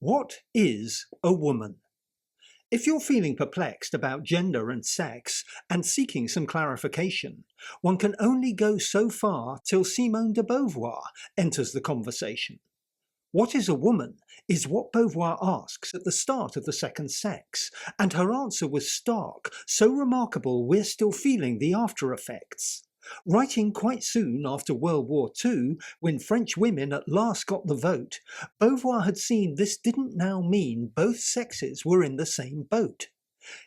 What is a woman? If you're feeling perplexed about gender and sex and seeking some clarification, one can only go so far till Simone de Beauvoir enters the conversation. What is a woman is what Beauvoir asks at the start of The Second Sex, and her answer was stark, so remarkable we're still feeling the after effects. Writing quite soon after World War II, when French women at last got the vote, Beauvoir had seen this didn't now mean both sexes were in the same boat.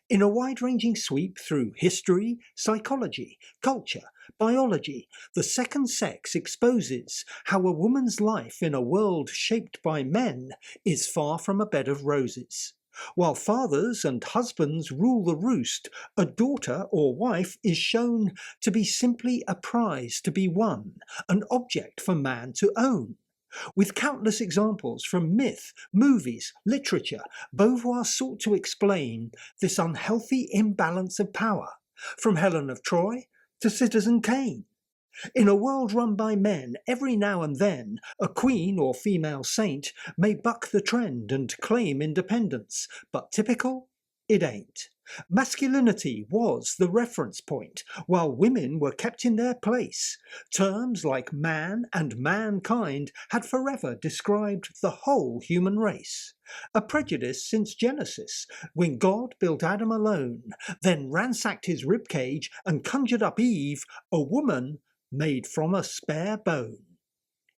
In a wide-ranging sweep through history, psychology, culture, biology, The Second Sex exposes how a woman's life in a world shaped by men is far from a bed of roses. While fathers and husbands rule the roost, a daughter or wife is shown to be simply a prize to be won, an object for man to own. With countless examples from myth, movies, literature, Beauvoir sought to explain this unhealthy imbalance of power, from Helen of Troy to Citizen Kane. In a world run by men, every now and then, a queen or female saint may buck the trend and claim independence, but typical? It ain't. Masculinity was the reference point, while women were kept in their place. Terms like man and mankind had forever described the whole human race. A prejudice since Genesis, when God built Adam alone, then ransacked his ribcage and conjured up Eve, a woman made from a spare bone.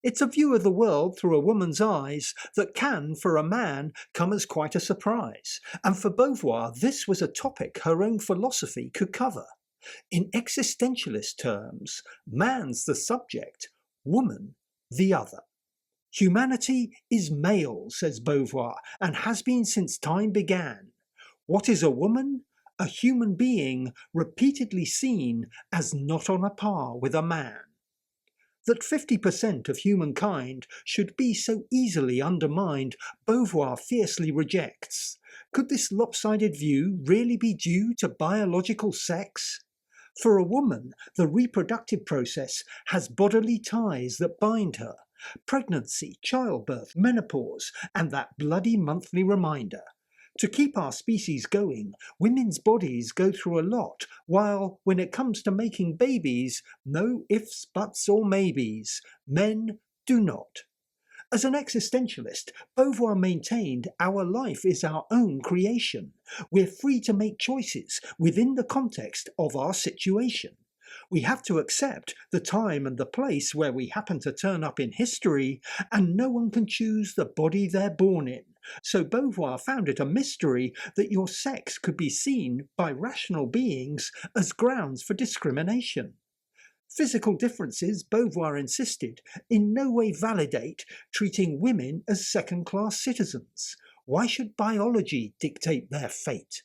It's a view of the world through a woman's eyes that can, for a man, come as quite a surprise. And for Beauvoir, this was a topic her own philosophy could cover. In existentialist terms, man's the subject, woman the other. Humanity is male, says Beauvoir, and has been since time began. What is a woman? A human being repeatedly seen as not on a par with a man. That 50% of humankind should be so easily undermined, Beauvoir fiercely rejects. Could this lopsided view really be due to biological sex? For a woman, the reproductive process has bodily ties that bind her. Pregnancy, childbirth, menopause, and that bloody monthly reminder. To keep our species going, women's bodies go through a lot, while when it comes to making babies, no ifs, buts or maybes. Men do not. As an existentialist, Beauvoir maintained our life is our own creation. We're free to make choices within the context of our situation. We have to accept the time and the place where we happen to turn up in history, and no one can choose the body they're born in. So Beauvoir found it a mystery that your sex could be seen by rational beings as grounds for discrimination. Physical differences, Beauvoir insisted, in no way validate treating women as second-class citizens. Why should biology dictate their fate?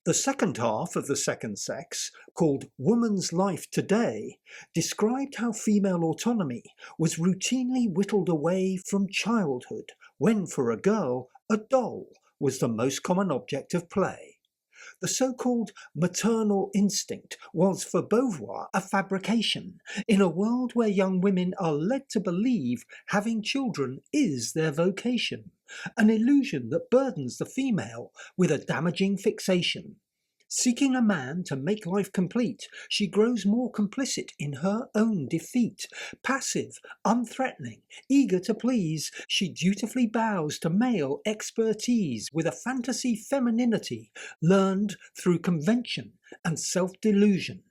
The second half of The Second Sex, called Woman's Life Today, described how female autonomy was routinely whittled away from childhood, when for a girl, a doll was the most common object of play. The so-called maternal instinct was for Beauvoir a fabrication, in a world where young women are led to believe having children is their vocation, an illusion that burdens the female with a damaging fixation. Seeking a man to make life complete, she grows more complicit in her own defeat. Passive, unthreatening, eager to please, she dutifully bows to male expertise with a fantasy femininity learned through convention and self-delusion.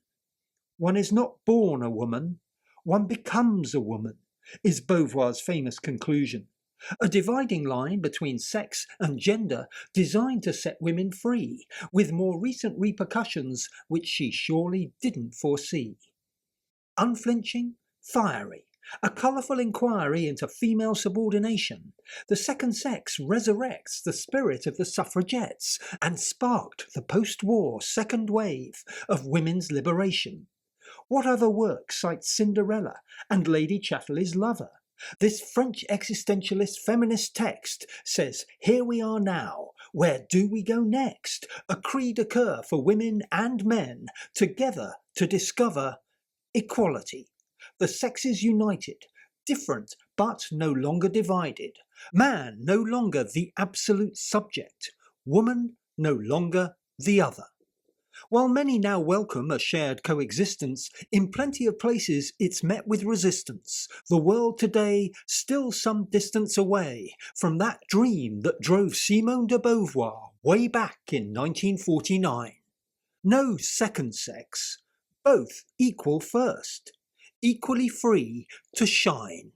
One is not born a woman, one becomes a woman, is Beauvoir's famous conclusion. A dividing line between sex and gender designed to set women free, with more recent repercussions which she surely didn't foresee. Unflinching, fiery, a colourful inquiry into female subordination, The Second Sex resurrects the spirit of the suffragettes and sparked the post-war second wave of women's liberation. What other work cites Cinderella and Lady Chatterley's lover? This French existentialist feminist text says, here we are now, where do we go next? A cri de coeur for women and men, together to discover equality. The sexes united, different but no longer divided. Man no longer the absolute subject. Woman no longer the other. While many now welcome a shared coexistence, in plenty of places it's met with resistance. The world today still some distance away from that dream that drove Simone de Beauvoir way back in 1949. No second sex, both equal first, equally free to shine.